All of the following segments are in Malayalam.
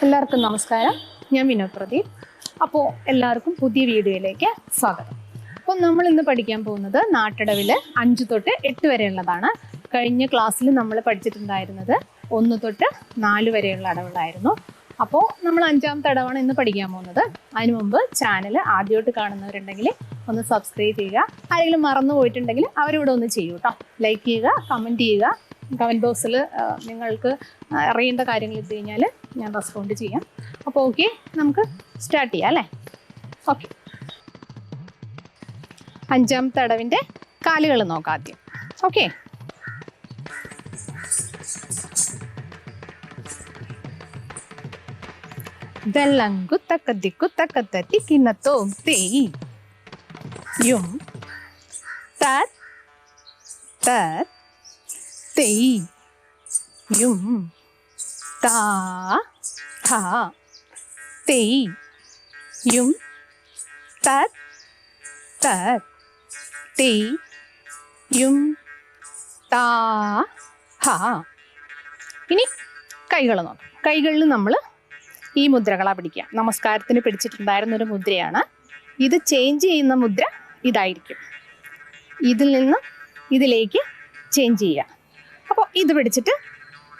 എല്ലാവർക്കും നമസ്കാരം. ഞാൻ വിനോ പ്രദീപ്. അപ്പോൾ എല്ലാവർക്കും പുതിയ വീഡിയോയിലേക്ക് സ്വാഗതം. അപ്പോൾ നമ്മൾ ഇന്ന് പഠിക്കാൻ പോകുന്നത് നാട്ടടവിൽ 5 തൊട്ട് 8 വരെയുള്ളതാണ്. കഴിഞ്ഞ ക്ലാസ്സിൽ നമ്മൾ പഠിച്ചിട്ടുണ്ടായിരുന്നത് 1 തൊട്ട് 4 വരെയുള്ള അടവുകളായിരുന്നു. അപ്പോൾ നമ്മൾ 5ാമത്തെ അടവാണ് ഇന്ന് പഠിക്കാൻ പോകുന്നത്. അതിനു മുമ്പ് ചാനൽ ആദ്യമായിട്ട് കാണുന്നവരുണ്ടെങ്കിൽ ഒന്ന് സബ്സ്ക്രൈബ് ചെയ്യുക. ആരെങ്കിലും മറന്നു പോയിട്ടുണ്ടെങ്കിൽ അവരിവിടെ ഒന്ന് ചെയ്യൂ കേട്ടോ. ലൈക്ക് ചെയ്യുക, കമൻറ്റ് ചെയ്യുക. കമൻറ്റ് ബോക്സിൽ നിങ്ങൾക്ക് അറിയേണ്ട കാര്യങ്ങൾ ഇട്ട് കഴിഞ്ഞാൽ ഞാൻ റെസ്പോണ്ട് ചെയ്യാം. അപ്പോൾ ഓക്കെ, നമുക്ക് സ്റ്റാർട്ട് ചെയ്യാം അല്ലേ? ഓക്കെ, 5ാമത്തെ അടവിൻ്റെ കാലുകൾ നോക്കാം ആദ്യം. ഓക്കെ, ദല്ലങ്കു തക്കത്തിക്കു തക്കത്തത്തി കിന്നത്തോ തേയ് യും തത് തത് തേയ് യും താ ഥാ തേയ് യും തത് തത് തേയ് യും താ ഹാ. ഇനി കൈകൾ നോക്കാം. കൈകളിൽ നമ്മൾ ഈ മുദ്രകളാണ് പിടിക്കുക. നമസ്കാരത്തിന് പിടിച്ചിട്ടുണ്ടായിരുന്നൊരു മുദ്രയാണ്. ഇത് ചേഞ്ച് ചെയ്യുന്ന മുദ്ര ഇതായിരിക്കും. ഇതിൽ നിന്ന് ഇതിലേക്ക് ചേഞ്ച് ചെയ്യുക. അപ്പോൾ ഇത് പിടിച്ചിട്ട്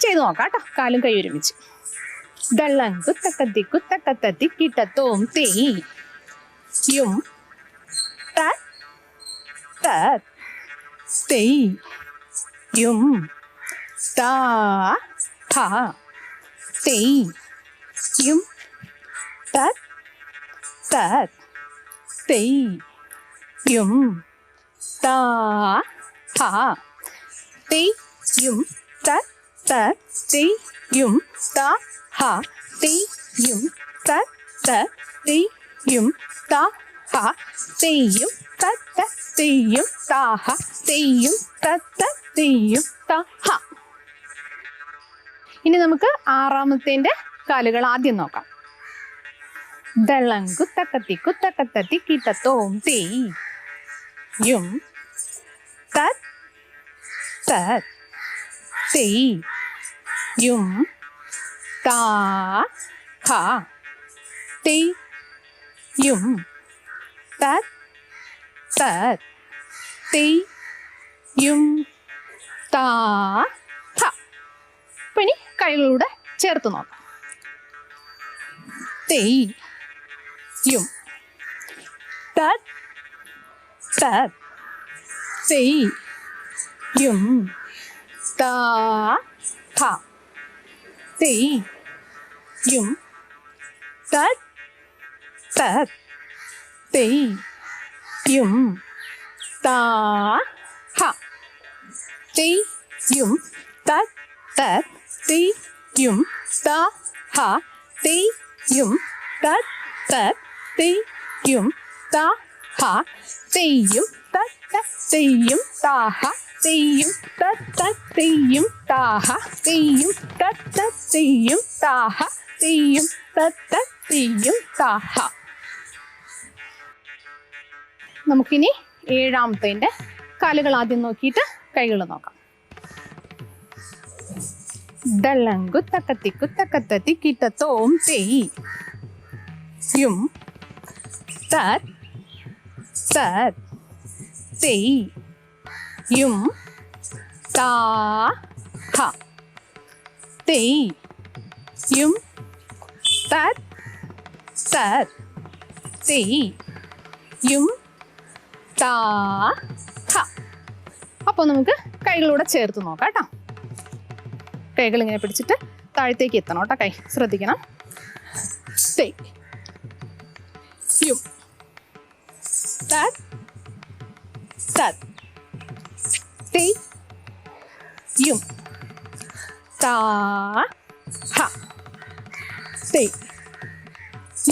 ചെയ്ത് നോക്കാം കേട്ടോ. കാലും കൈ ഒരുമിച്ച്. ദള്ളങ്കു തക്കത്തിക്കു തക്കത്തത്തി കിട്ടത്തോം തേയ് യും തത് തത് തേയ് യും താ ഥാ തേയ് യും തത് തത് തേയ് യും താ ഥാ തേയ് യും തത് തത് തേയ് യും താ ഹാ തേയ് യും തത് തത് തേയ് യും താ ഹാ തേയ് യും തത് തത് തേയ് യും താ ഹാ തേയ് യും തത് തത് തേയ് യും താ ഹാ. ഇനി നമുക്ക് 6ാമത്തേൻ്റെ കാലുകൾ ആദ്യം നോക്കാം. ദളങ്കു തക്കത്തിക്കു തക്കത്തത്തി കിട്ടത്തോം തേയ് യും തത് തത് തേയ് യും താ ഹാ തേയ് യും തത് തത് തേയ് യും താ ഹാ. അപ്പം ഇനി കൈകളിലൂടെ ചേർത്ത് നോക്കാം. തേയ് യും തത് തത് തേയ് യും താ ഹാ തേയ് യും തത് തത് തേയ് യും താ ഹാ തേയ് യും തത് തത് തേയ് യും താ ഹാ തേയ് യും തത് തത് തേയ് യും താ ഹാ തേയ് യും തത് തത് തേയ് യും താ ഹാ തേയ് യും തത് തത് തേയ് യും താ ഹാ തേയ് യും തത് തത് തേയ് യും താ ഹാ തേയ് യും തത് തത് തേയ് യും താ ഹാ. നമുക്കിനി 7ാമത്തേൻ്റെ കാലുകൾ ആദ്യം നോക്കിയിട്ട് കൈകൾ നോക്കാം. ദളങ്കു തക്കത്തിക്കു തക്കത്തത്തി കിട്ടത്തോം തേയ് യും തത് തത് തേയ് യും താ ഹാ തേയ് യും തത് തത് തേയ് യും താ ഹാ. അപ്പോൾ നമുക്ക് കൈകളൂടെ ചേർത്ത് നോക്കാം കേട്ടോ. കൈകൾ ഇങ്ങനെ പിടിച്ചിട്ട് താഴത്തേക്ക് എത്തണം കേട്ടോ. കൈ ശ്രദ്ധിക്കണം. തേയ് യും തത് തത് തേയ് യും താ ഹാ തേയ്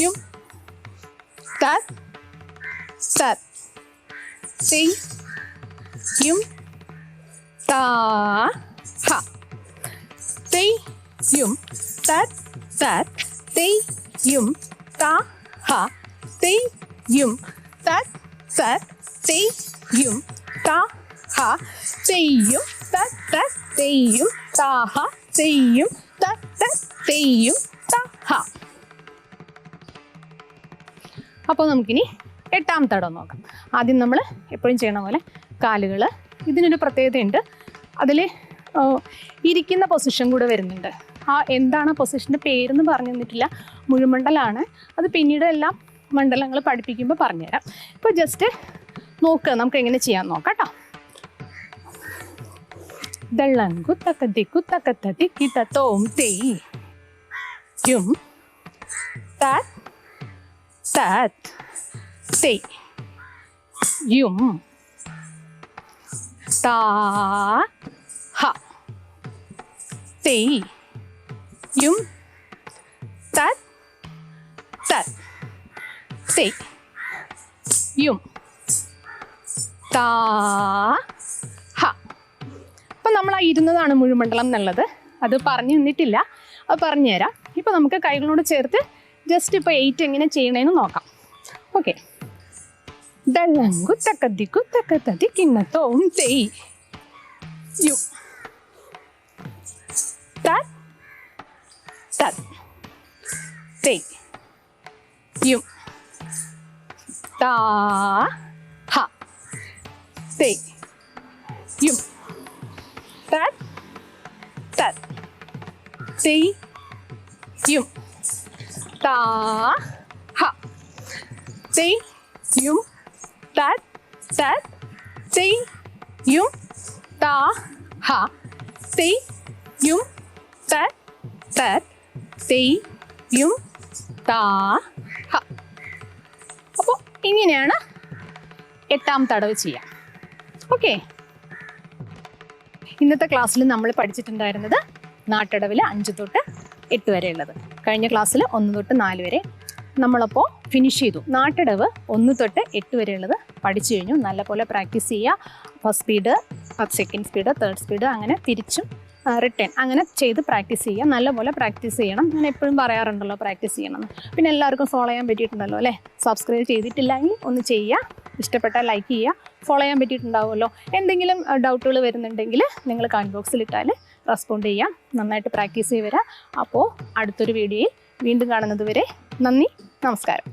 യും തത് തത് തേയ് യും താ ഹാ തേയ് യും തത് തത് തേയ് യും താ ഹാ തേയ് യും തത് തത് തേയ് യും താ ഹാ തേയ് യും തത് തത് തേയ് യും താ ഹാ തേയ് യും തത് തത് തേയ് യും താ ഹ. അപ്പോൾ നമുക്കിനി എട്ടാമത്തെ തടം നോക്കാം. ആദ്യം നമ്മൾ എപ്പോഴും ചെയ്യണ പോലെ കാലുകൾ, ഇതിനൊരു പ്രത്യേകതയുണ്ട്, അതിൽ ഇരിക്കുന്ന പൊസിഷൻ കൂടെ വരുന്നുണ്ട്. ആ എന്താണ് പൊസിഷൻ്റെ പേരെന്ന് പറഞ്ഞു തന്നിട്ടില്ല, മുഴുമണ്ഡലമാണ്. അത് പിന്നീട് എല്ലാം മണ്ഡലങ്ങൾ പഠിപ്പിക്കുമ്പോൾ പറഞ്ഞുതരാം. ഇപ്പോൾ ജസ്റ്റ് നോക്കുക, നമുക്ക് എങ്ങനെ ചെയ്യാൻ നോക്കാം കേട്ടോ. ദള്ളങ്കു തക്കത്തിക്കു തക്കത്തതിക്കി തത്തോം തേയ് യും തത് തത് തേയ് യും താ ഹ തേയ് യും തത് തത് തേയ് യും താ ഹ. അപ്പം നമ്മൾ ആ ഇരുന്നതാണ് മുഴുമണ്ഡലം എന്നുള്ളത്, അത് പറഞ്ഞു തന്നിട്ടില്ല, അത് പറഞ്ഞുതരാം. ഇപ്പോൾ നമുക്ക് കൈകളോട് ചേർത്ത് ജസ്റ്റ് ഇപ്പോൾ 8 എങ്ങനെ ചെയ്യണേന്ന് നോക്കാം. ഓക്കെ. ദള്ളങ്കു തക്കത്തിക്കു തക്കത്തതിക്കിന്നത്തോം തേയ് യും തത് തത് തേയ് യും താ ഹ തേയ് യും തത് തത് തേയ് യും താ ഹ തേയ് യും തത് തത് തേയ് യും താ ഹ തേയ് യും തത് തത് തേയ് യും താ ഹ. അപ്പോൾ ഇങ്ങനെയാണ് എട്ടാമത്തെ തടവ് ചെയ്യാം. ഓക്കെ. ഇന്നത്തെ ക്ലാസ്സിൽ നമ്മൾ പഠിച്ചിട്ടുണ്ടായിരുന്നത് നാട്ടടവിൽ 5 തൊട്ട് 8 വരെ ഉള്ളത്. കഴിഞ്ഞ ക്ലാസ്സിൽ 1 തൊട്ട് 4 വരെ നമ്മളപ്പോൾ ഫിനിഷ് ചെയ്തു. നാട്ടടവ് 1 തൊട്ട് 8 വരെ ഉള്ളത് പഠിച്ചു കഴിഞ്ഞു. നല്ലപോലെ പ്രാക്ടീസ് ചെയ്യുക. First speed, second speed, third speed, അങ്ങനെ തിരിച്ചും റിട്ടേൺ അങ്ങനെ ചെയ്ത് പ്രാക്ടീസ് ചെയ്യുക. നല്ലപോലെ പ്രാക്ടീസ് ചെയ്യണം. ഞാൻ എപ്പോഴും പറയാറുണ്ടല്ലോ പ്രാക്ടീസ് ചെയ്യണം. പിന്നെ എല്ലാവർക്കും ഫോളോ ചെയ്യാൻ പറ്റിയിട്ടുണ്ടല്ലോ അല്ലേ? സബ്സ്ക്രൈബ് ചെയ്തിട്ടില്ലെങ്കിൽ ഒന്ന് ചെയ്യുക. ഇഷ്ടപ്പെട്ടാൽ ലൈക്ക് ചെയ്യുക. ഫോളോ ചെയ്യാൻ പറ്റിയിട്ടുണ്ടാവുമല്ലോ. എന്തെങ്കിലും ഡൗട്ടുകൾ വരുന്നുണ്ടെങ്കിൽ നിങ്ങൾ കമൻറ്റ് ബോക്സിൽ ഇട്ടാൽ റെസ്പോണ്ട് ചെയ്യാം. നന്നായിട്ട് പ്രാക്ടീസ് ചെയ്ത് വരാം. അപ്പോൾ അടുത്തൊരു വീഡിയോയിൽ വീണ്ടും കാണുന്നത് വരെ നന്ദി, നമസ്കാരം.